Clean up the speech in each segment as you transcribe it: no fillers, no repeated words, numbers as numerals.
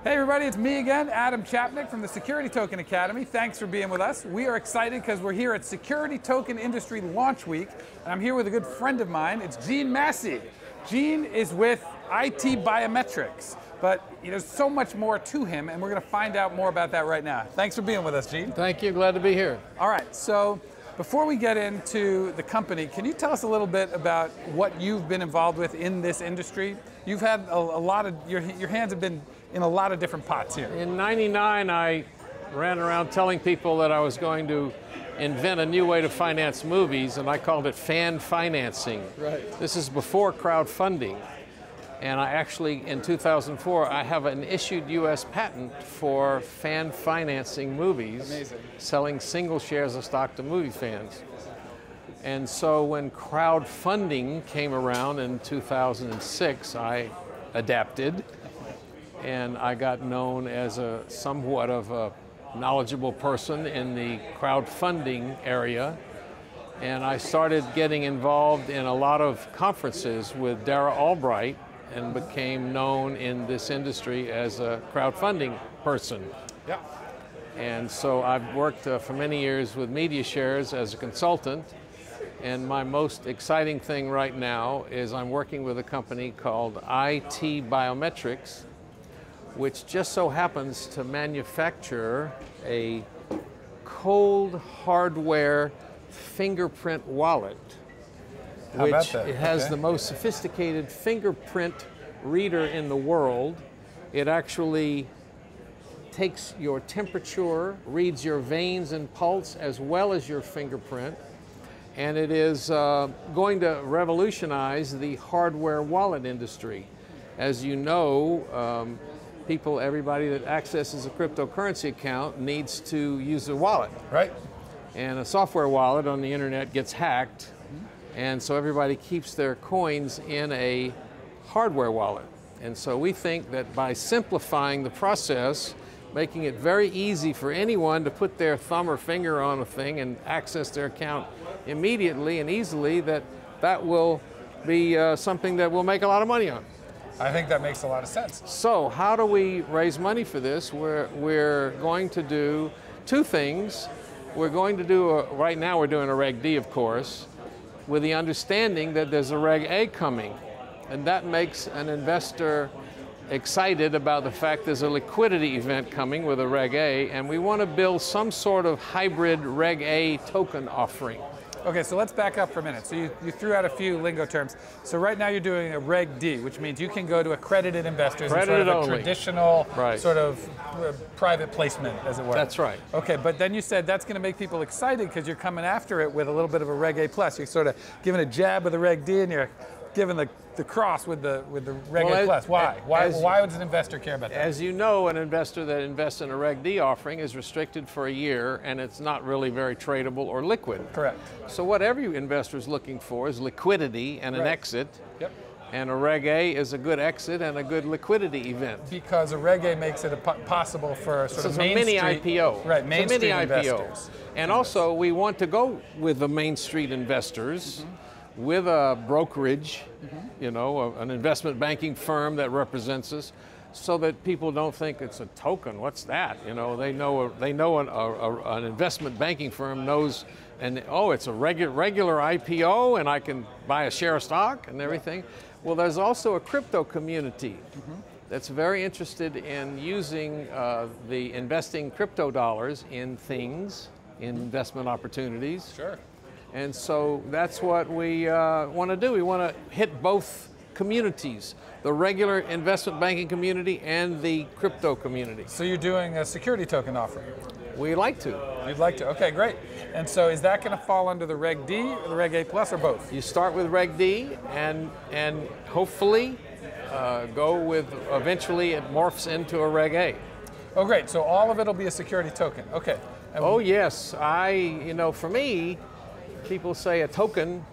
Hey everybody, it's me again, Adam Chapnick from the Security Token Academy. Thanks for being with us. We are excited because we're here at Security Token Industry Launch Week, and I'm here with a good friend of mine. It's Gene Massey. Gene is with ITBiometrics, but there's so much more to him, and we're going to find out more about that right now. Thanks for being with us, Gene. Thank you, glad to be here. All right, so before we get into the company, can you tell us a little bit about what you've been involved with in this industry? You've had a lot of, your hands have been in a lot of different pots here. In '99, I ran around telling people that I was going to invent a new way to finance movies, and I called it fan financing. Right. This is before crowdfunding. And I actually, in 2004, I have an issued US patent for fan financing movies. Amazing. Selling single shares of stock to movie fans. And so when crowdfunding came around in 2006, I adapted, and I got known as somewhat of a knowledgeable person in the crowdfunding area. And I started getting involved in a lot of conferences with Dara Albright, and became known in this industry as a crowdfunding person. Yeah. And so I've worked for many years with MediaShares as a consultant, and my most exciting thing right now is I'm working with a company called ITBiometrics, which just so happens to manufacture a cold hardware fingerprint wallet. How about that? It has the most sophisticated fingerprint reader in the world. It actually takes your temperature, reads your veins and pulse as well as your fingerprint, and it is going to revolutionize the hardware wallet industry. As you know, everybody that accesses a cryptocurrency account needs to use a wallet. Right. And a software wallet on the internet gets hacked, and so everybody keeps their coins in a hardware wallet. And so we think that by simplifying the process, making it very easy for anyone to put their thumb or finger on a thing and access their account immediately and easily, that will be something that we'll make a lot of money on. I think that makes a lot of sense. So how do we raise money for this? We're going to do two things. We're going to do, right now we're doing a Reg D, of course, with the understanding that there's a Reg A coming. And that makes an investor excited about the fact there's a liquidity event coming with a Reg A, and we want to build some sort of hybrid Reg A token offering. Okay, so let's back up for a minute. So you threw out a few lingo terms. So right now you're doing a Reg D, which means you can go to accredited investors in sort of a traditional sort of private placement, as it were. That's right. Okay, but then you said that's going to make people excited because you're coming after it with a little bit of a Reg A plus. You're sort of giving a jab with a Reg D, and you're giving the cross with the Reg A plus. Why? Why would an investor care about that? As you know, an investor that invests in a Reg D offering is restricted for a year, and it's not really very tradable or liquid. Correct. So what every investor is looking for is liquidity and an exit. Yep. And a Reg A is a good exit and a good liquidity event. Because a Reg A makes it possible for sort of Main mini Street, IPO. Right, Main Street investors. And also, we want to go with the Main Street investors, with a brokerage, an investment banking firm that represents us, so that people don't think it's a token. What's that? They know an investment banking firm knows, and oh, it's a regular IPO, and I can buy a share of stock and everything. Well, there's also a crypto community that's very interested in using the investing crypto dollars in things, in investment opportunities. Sure. And so that's what we want to do. We want to hit both communities, the regular investment banking community and the crypto community. So you're doing a security token offering? We'd like to. You'd like to, okay, great. And so is that going to fall under the Reg D or the Reg A plus or both? You start with Reg D and hopefully go with, eventually it morphs into a Reg A. Oh great, so all of it will be a security token, okay. And oh yes, for me, people say a token,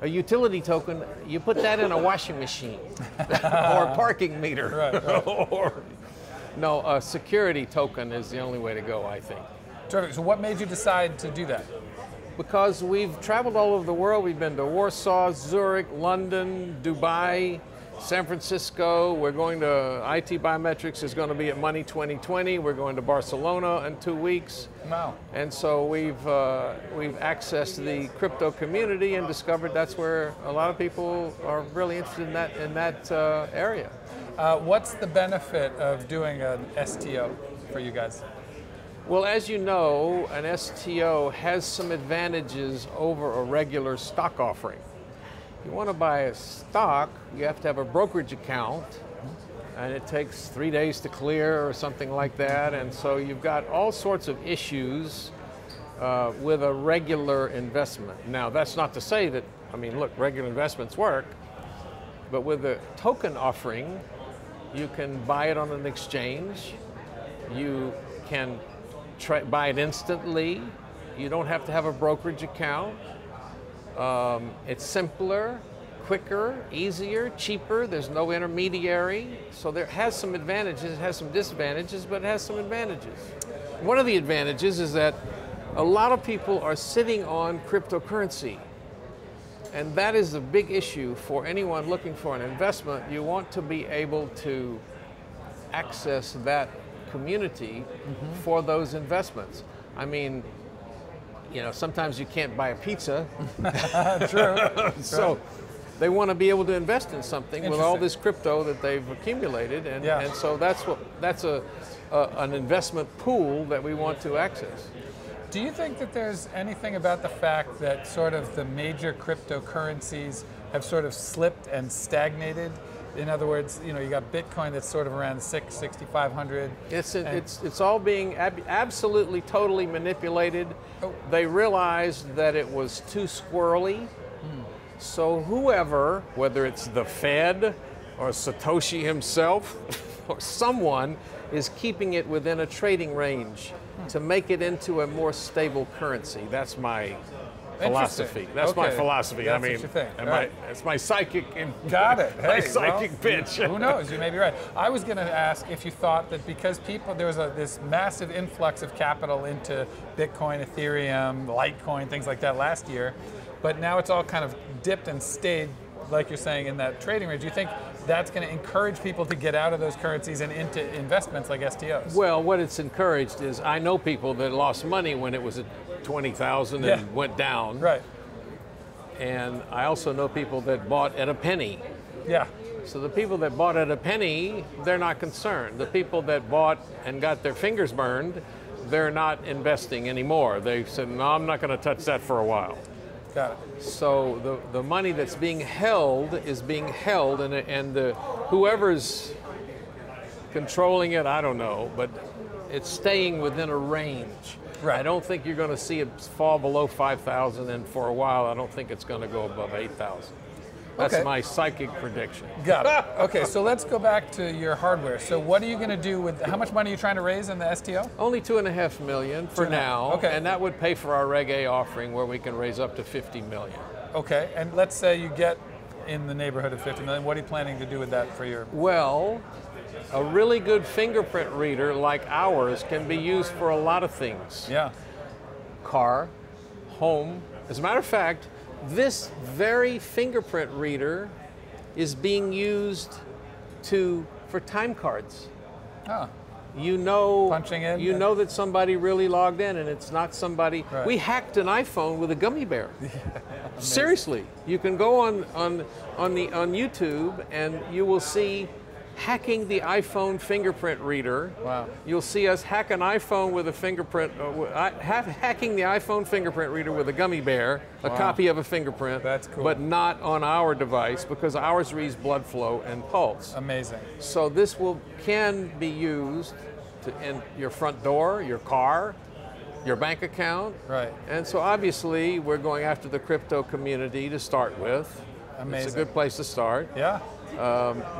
a utility token, you put that in a washing machine or a parking meter. Right. No, a security token is the only way to go, I think. Terrific. So what made you decide to do that? Because we've traveled all over the world. We've been to Warsaw, Zurich, London, Dubai, San Francisco. We're going to, ITBiometrics is going to be at Money 2020. We're going to Barcelona in 2 weeks. Wow. And so we've accessed the crypto community and discovered that's where a lot of people are really interested in that area. What's the benefit of doing an STO for you guys? Well, as you know, an STO has some advantages over a regular stock offering. If you want to buy a stock, you have to have a brokerage account, and it takes 3 days to clear or something like that, and so you've got all sorts of issues with a regular investment. Now, that's not to say that, I mean, look, regular investments work, but with a token offering, you can buy it on an exchange, you can buy it instantly, you don't have to have a brokerage account. It's simpler, quicker, easier, cheaper, there's no intermediary. So there has some advantages, it has some disadvantages, but it has some advantages. One of the advantages is that a lot of people are sitting on cryptocurrency. And that is a big issue for anyone looking for an investment. You want to be able to access that community for those investments. I mean, you know, sometimes you can't buy a pizza. True. So they want to be able to invest in something with all this crypto that they've accumulated, and so that's an investment pool that we want to access. Do you think that there's anything about the fact that sort of the major cryptocurrencies have sort of slipped and stagnated? In other words, you know, you got Bitcoin that's sort of around 6,500. It's all being absolutely, totally manipulated. Oh. They realized that it was too squirrely. So whoever, whether it's the Fed or Satoshi himself or someone, is keeping it within a trading range to make it into a more stable currency. That's my philosophy. That's my philosophy. That's I mean, what you think. it's my psychic. Got it. My psychic pitch. Who knows? You may be right. I was going to ask if you thought that because there was this massive influx of capital into Bitcoin, Ethereum, Litecoin, things like that last year, but now it's all kind of dipped and stayed, like you're saying, in that trading range. Do you think that's going to encourage people to get out of those currencies and into investments like STOs? Well, what it's encouraged is, I know people that lost money when it was at 20,000 and went down. Right. And I also know people that bought at a penny. Yeah. So the people that bought at a penny, they're not concerned. The people that bought and got their fingers burned, they're not investing anymore. They said, no, I'm not going to touch that for a while. Got it. So the money that's being held is being held, and whoever's controlling it, I don't know, but it's staying within a range. Right. I don't think you're going to see it fall below 5,000, and for a while, I don't think it's going to go above 8,000. That's my psychic prediction. Got it. Okay, so let's go back to your hardware. So what are you going to do with, how much money are you trying to raise in the STO? Only $2.5 million for now. Okay. And that would pay for our Reg A offering, where we can raise up to $50 million. Okay, and let's say you get in the neighborhood of $50 million. What are you planning to do with that for your? Well, a really good fingerprint reader like ours can be used for a lot of things. Yeah. Car, home. As a matter of fact, this very fingerprint reader is being used for time cards. Oh. You know, punching in. You know that somebody really logged in, and it's not somebody. Right. We hacked an iPhone with a gummy bear. Seriously, you can go on YouTube, and you will see hacking the iPhone fingerprint reader. Wow. You'll see us hack an iPhone with a fingerprint, hacking the iPhone fingerprint reader with a gummy bear, a copy of a fingerprint. That's cool. But not on our device, because ours reads blood flow and pulse. Amazing. So this can be used in your front door, your car, your bank account. Right. And so obviously we're going after the crypto community to start with. Amazing. It's a good place to start. Yeah.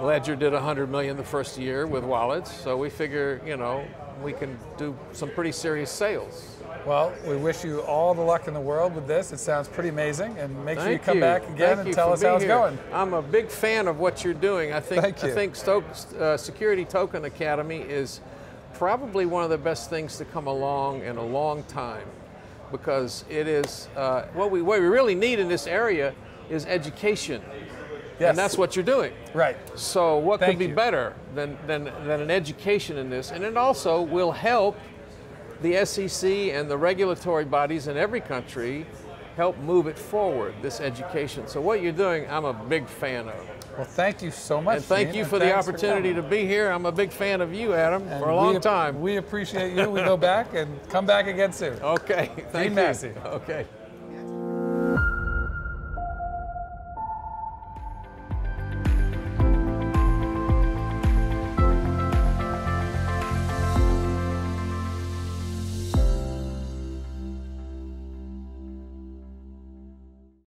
Ledger did $100 million the first year with wallets, so we figure, you know, we can do some pretty serious sales. Well, we wish you all the luck in the world with this. It sounds pretty amazing, and make sure you come back again and tell us how it's going. I'm a big fan of what you're doing. I think Security Token Academy is probably one of the best things to come along in a long time, because it is what we really need in this area is education. Yes. And that's what you're doing. Right. So what Thank could be you. better than an education in this? And it also will help the SEC and the regulatory bodies in every country help move it forward, this education. So what you're doing, I'm a big fan of. Well, thank you so much, And thank Gene, you and for the thanks opportunity to be here. I'm a big fan of you, Adam, And for a long time. We appreciate you. We go back and come back again soon. Okay, thank Gene you. Massey. Okay.